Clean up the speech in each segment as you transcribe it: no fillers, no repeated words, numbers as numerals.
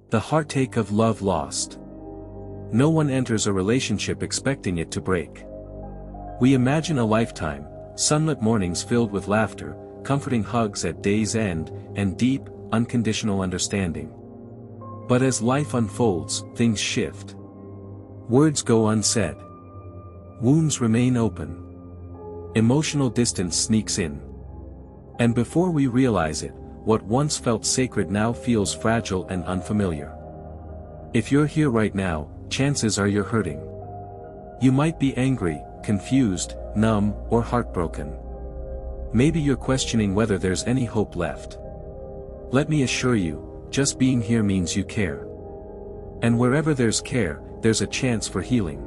The heartache of love lost. No one enters a relationship expecting it to break. We imagine a lifetime, sunlit mornings filled with laughter, comforting hugs at day's end, and deep, unconditional understanding. But as life unfolds, things shift. Words go unsaid. Wounds remain open. Emotional distance sneaks in. And before we realize it, what once felt sacred now feels fragile and unfamiliar. If you're here right now, chances are you're hurting. You might be angry, confused, numb, or heartbroken. Maybe you're questioning whether there's any hope left. Let me assure you, just being here means you care. And wherever there's care, there's a chance for healing.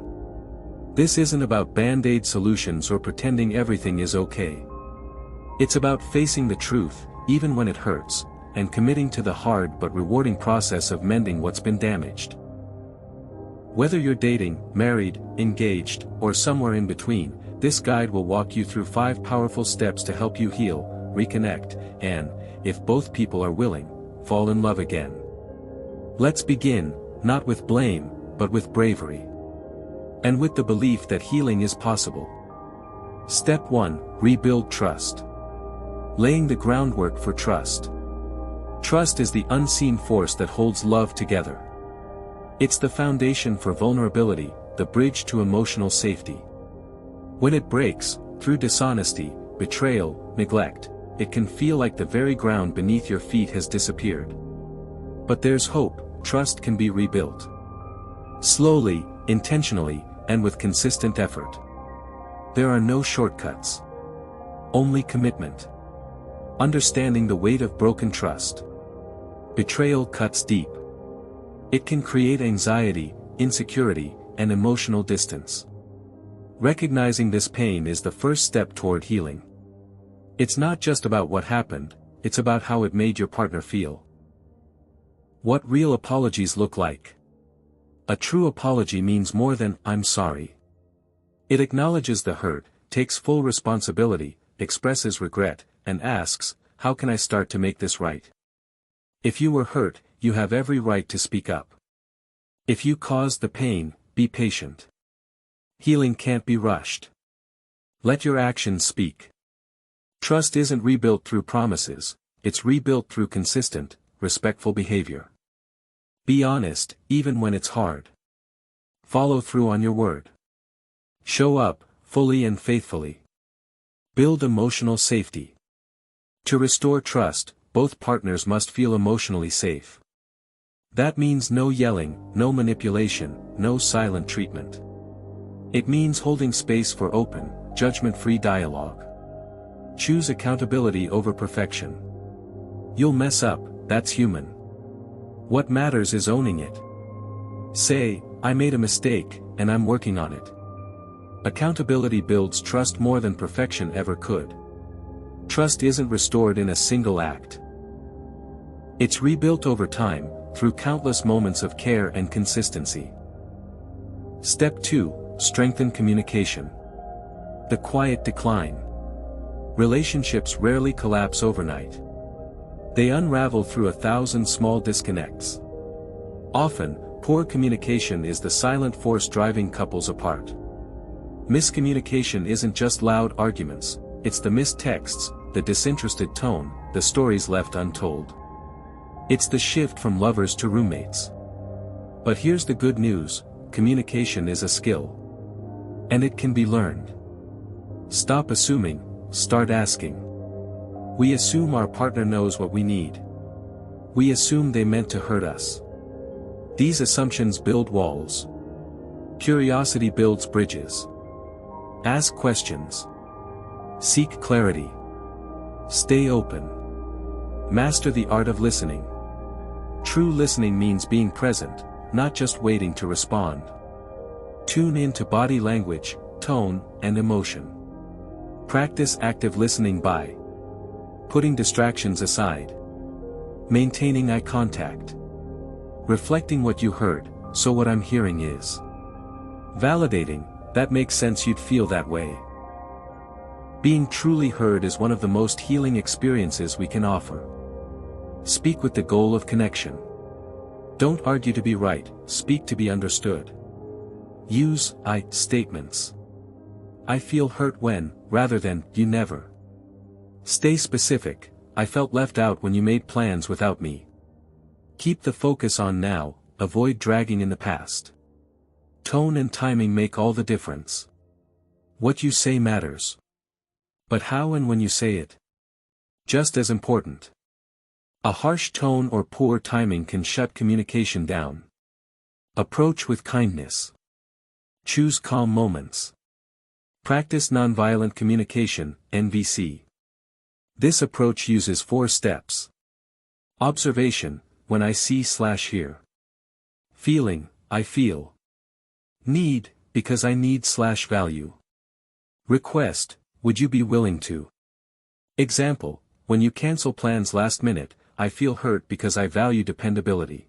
This isn't about band-aid solutions or pretending everything is okay. It's about facing the truth, even when it hurts, and committing to the hard but rewarding process of mending what's been damaged. Whether you're dating, married, engaged, or somewhere in between, this guide will walk you through 5 powerful steps to help you heal, reconnect, and, if both people are willing, fall in love again. Let's begin, not with blame, but with bravery. And with the belief that healing is possible. Step 1. Rebuild trust. Laying the groundwork for trust. Trust is the unseen force that holds love together. It's the foundation for vulnerability, the bridge to emotional safety. When it breaks, through dishonesty, betrayal, neglect, it can feel like the very ground beneath your feet has disappeared. But there's hope. Trust can be rebuilt. Slowly, intentionally, and with consistent effort. There are no shortcuts. Only commitment. Understanding the weight of broken trust. Betrayal cuts deep. It can create anxiety, insecurity, and emotional distance. Recognizing this pain is the first step toward healing. It's not just about what happened, it's about how it made your partner feel. What real apologies look like. A true apology means more than "I'm sorry." It acknowledges the hurt, takes full responsibility, expresses regret, and asks, "How can I start to make this right?" If you were hurt, you have every right to speak up. If you caused the pain, be patient. Healing can't be rushed. Let your actions speak. Trust isn't rebuilt through promises, it's rebuilt through consistent, respectful behavior. Be honest, even when it's hard. Follow through on your word. Show up, fully and faithfully. Build emotional safety. To restore trust, both partners must feel emotionally safe. That means no yelling, no manipulation, no silent treatment. It means holding space for open, judgment-free dialogue. Choose accountability over perfection. You'll mess up, that's human. What matters is owning it. Say, "I made a mistake, and I'm working on it." Accountability builds trust more than perfection ever could. Trust isn't restored in a single act. It's rebuilt over time, through countless moments of care and consistency. Step 2. Strengthen communication. The quiet decline. Relationships rarely collapse overnight. They unravel through 1,000 small disconnects. Often, poor communication is the silent force driving couples apart. Miscommunication isn't just loud arguments, it's the missed texts, the disinterested tone, the stories left untold. It's the shift from lovers to roommates. But here's the good news, communication is a skill. And it can be learned. Stop assuming, start asking. We assume our partner knows what we need. We assume they meant to hurt us. These assumptions build walls. Curiosity builds bridges. Ask questions. Seek clarity. Stay open. Master the art of listening. True listening means being present, not just waiting to respond. Tune in to body language, tone, and emotion. Practice active listening by putting distractions aside, maintaining eye contact, reflecting what you heard, "So what I'm hearing is," validating, "That makes sense, you'd feel that way." Being truly heard is one of the most healing experiences we can offer. Speak with the goal of connection. Don't argue to be right, speak to be understood. Use I statements. I feel hurt when, rather than, you never. Stay specific, I felt left out when you made plans without me. Keep the focus on now, avoid dragging in the past. Tone and timing make all the difference. What you say matters. But how and when you say it? Just as important. A harsh tone or poor timing can shut communication down. Approach with kindness. Choose calm moments. Practice nonviolent communication, NVC. This approach uses 4 steps. Observation, when I see/hear. Feeling, I feel. Need, because I need/value. Request, would you be willing to? Example, when you cancel plans last minute, I feel hurt because I value dependability.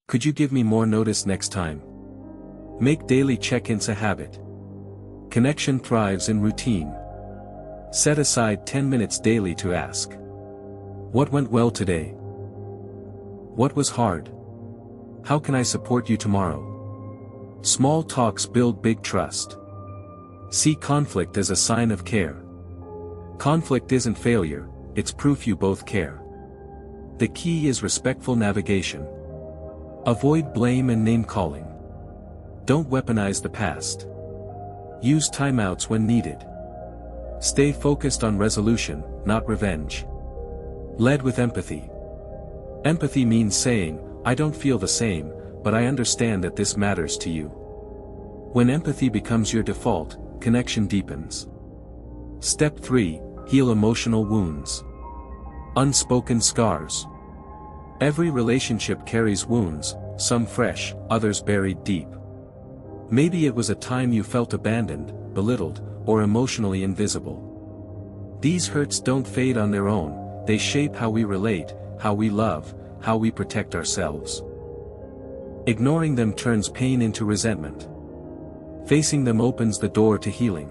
Could you give me more notice next time? Make daily check-ins a habit. Connection thrives in routine. Set aside 10 minutes daily to ask. What went well today? What was hard? How can I support you tomorrow? Small talks build big trust. See conflict as a sign of care. Conflict isn't failure, it's proof you both care. The key is respectful navigation. Avoid blame and name-calling. Don't weaponize the past. Use timeouts when needed. Stay focused on resolution, not revenge. Lead with empathy. Empathy means saying, I don't feel the same, but I understand that this matters to you. When empathy becomes your default, connection deepens. Step 3, heal emotional wounds. Unspoken scars. Every relationship carries wounds, some fresh, others buried deep. Maybe it was a time you felt abandoned, belittled, or emotionally invisible. These hurts don't fade on their own, they shape how we relate, how we love, how we protect ourselves. Ignoring them turns pain into resentment. Facing them opens the door to healing.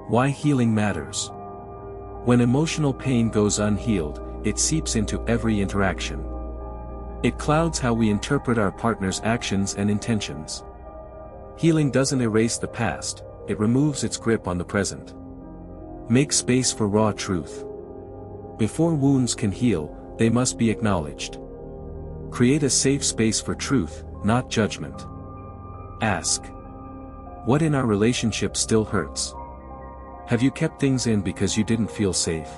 Why healing matters. When emotional pain goes unhealed, it seeps into every interaction. It clouds how we interpret our partner's actions and intentions. Healing doesn't erase the past, it removes its grip on the present. Make space for raw truth. Before wounds can heal, they must be acknowledged. Create a safe space for truth, not judgment. Ask. What in our relationship still hurts? Have you kept things in because you didn't feel safe?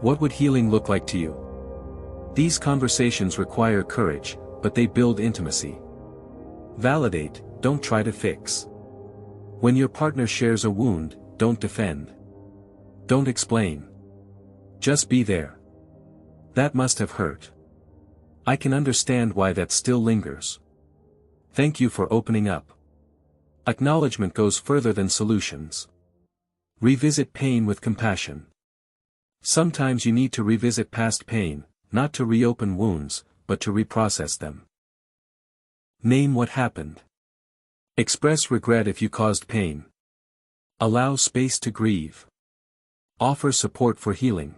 What would healing look like to you? These conversations require courage, but they build intimacy. Validate, don't try to fix. When your partner shares a wound, don't defend. Don't explain. Just be there. That must have hurt. I can understand why that still lingers. Thank you for opening up. Acknowledgement goes further than solutions. Revisit pain with compassion. Sometimes you need to revisit past pain, not to reopen wounds, but to reprocess them. Name what happened. Express regret if you caused pain. Allow space to grieve. Offer support for healing.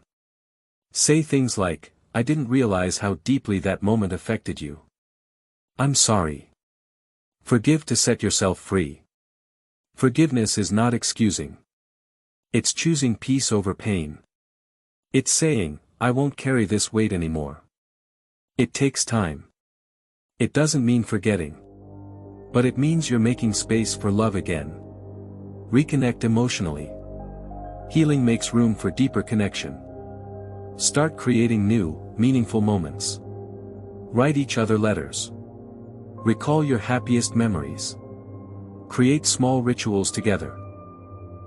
Say things like, I didn't realize how deeply that moment affected you. I'm sorry. Forgive to set yourself free. Forgiveness is not excusing. It's choosing peace over pain. It's saying, I won't carry this weight anymore. It takes time. It doesn't mean forgetting. But it means you're making space for love again. Reconnect emotionally. Healing makes room for deeper connection. Start creating new, meaningful moments. Write each other letters. Recall your happiest memories. Create small rituals together.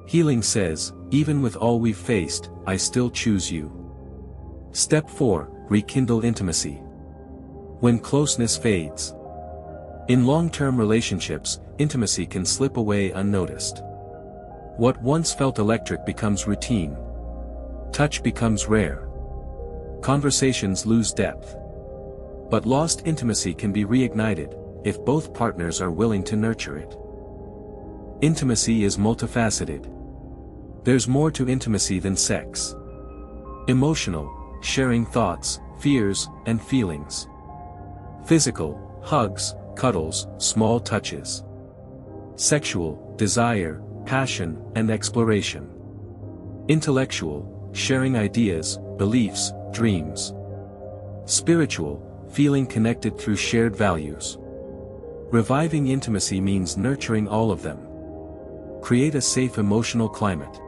Healing says, even with all we've faced, I still choose you. Step 4, rekindle intimacy. When closeness fades. In long-term relationships, intimacy can slip away unnoticed. What once felt electric becomes routine. Touch becomes rare. Conversations lose depth. But lost intimacy can be reignited, if both partners are willing to nurture it. Intimacy is multifaceted. There's more to intimacy than sex. Emotional, sharing thoughts, fears, and feelings. Physical, hugs, cuddles, small touches. Sexual, desire, passion, and exploration. Intellectual, sharing ideas, beliefs, dreams. Spiritual, feeling connected through shared values. Reviving intimacy means nurturing all of them. Create a safe emotional climate.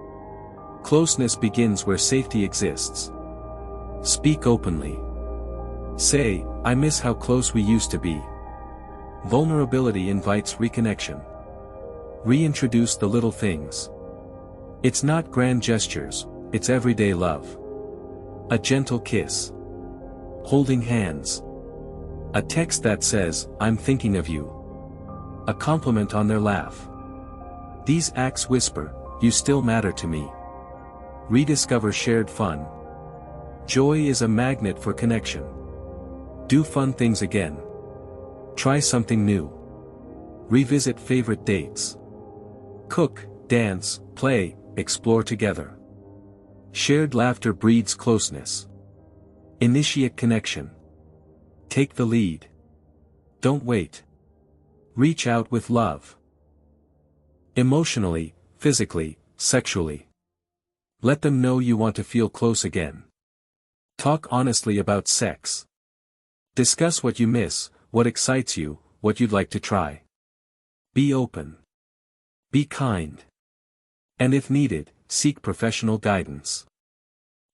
Closeness begins where safety exists. Speak openly. Say, I miss how close we used to be. Vulnerability invites reconnection. Reintroduce the little things. It's not grand gestures, it's everyday love. A gentle kiss. Holding hands. A text that says, I'm thinking of you. A compliment on their laugh. These acts whisper, you still matter to me. Rediscover shared fun. Joy is a magnet for connection. Do fun things again. Try something new. Revisit favorite dates. Cook, dance, play, explore together. Shared laughter breeds closeness. Initiate connection. Take the lead. Don't wait. Reach out with love. Emotionally, physically, sexually. Let them know you want to feel close again. Talk honestly about sex. Discuss what you miss, what excites you, what you'd like to try. Be open. Be kind. And if needed, seek professional guidance.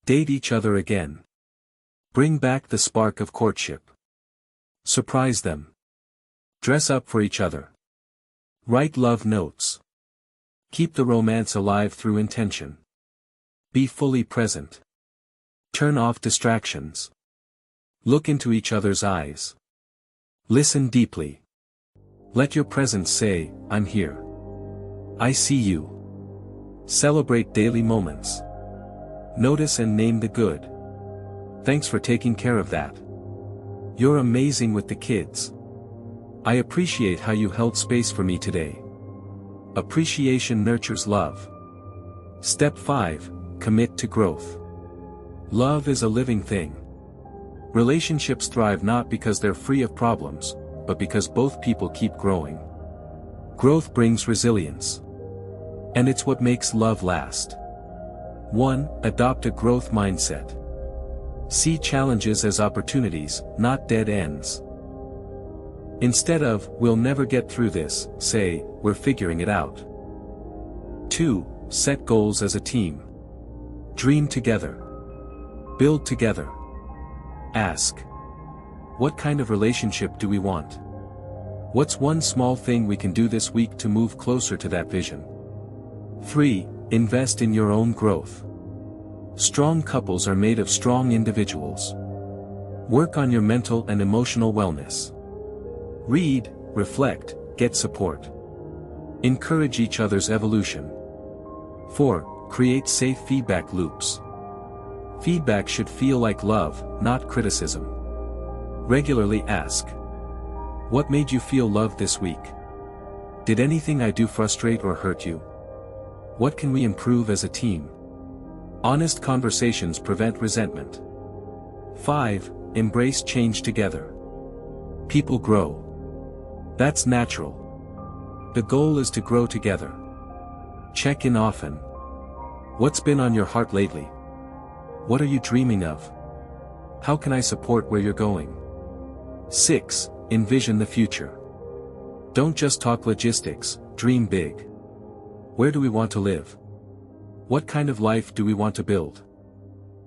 Date each other again. Bring back the spark of courtship. Surprise them. Dress up for each other. Write love notes. Keep the romance alive through intention. Be fully present. Turn off distractions. Look into each other's eyes. Listen deeply. Let your presence say, I'm here. I see you. Celebrate daily moments. Notice and name the good. Thanks for taking care of that. You're amazing with the kids. I appreciate how you held space for me today. Appreciation nurtures love. Step 5. Commit to growth. Love is a living thing. Relationships thrive not because they're free of problems, but because both people keep growing. Growth brings resilience. And it's what makes love last. 1. Adopt a growth mindset. See challenges as opportunities, not dead ends. Instead of, we'll never get through this, say, we're figuring it out. 2. Set goals as a team. Dream together. Build together. Ask. What kind of relationship do we want? What's one small thing we can do this week to move closer to that vision? 3. Invest in your own growth. Strong couples are made of strong individuals. Work on your mental and emotional wellness. Read, reflect, get support. Encourage each other's evolution. 4. Create safe feedback loops. Feedback should feel like love, not criticism. Regularly ask. What made you feel loved this week? Did anything I do frustrate or hurt you? What can we improve as a team? Honest conversations prevent resentment. 5. Embrace change together. People grow. That's natural. The goal is to grow together. Check in often. What's been on your heart lately? What are you dreaming of? How can I support where you're going? 6. Envision the future. Don't just talk logistics, dream big. Where do we want to live? What kind of life do we want to build?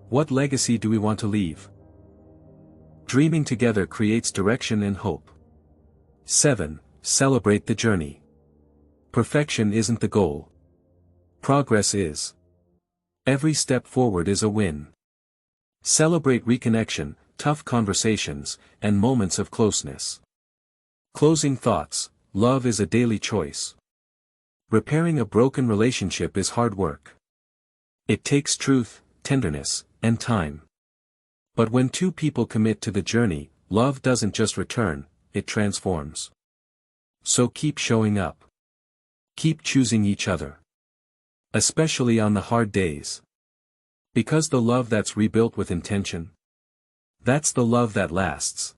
What legacy do we want to leave? Dreaming together creates direction and hope. 7. Celebrate the journey. Perfection isn't the goal. Progress is. Every step forward is a win. Celebrate reconnection, tough conversations, and moments of closeness. Closing thoughts. Love is a daily choice. Repairing a broken relationship is hard work. It takes truth, tenderness, and time. But when two people commit to the journey, love doesn't just return, it transforms. So keep showing up. Keep choosing each other. Especially on the hard days. Because the love that's rebuilt with intention, that's the love that lasts.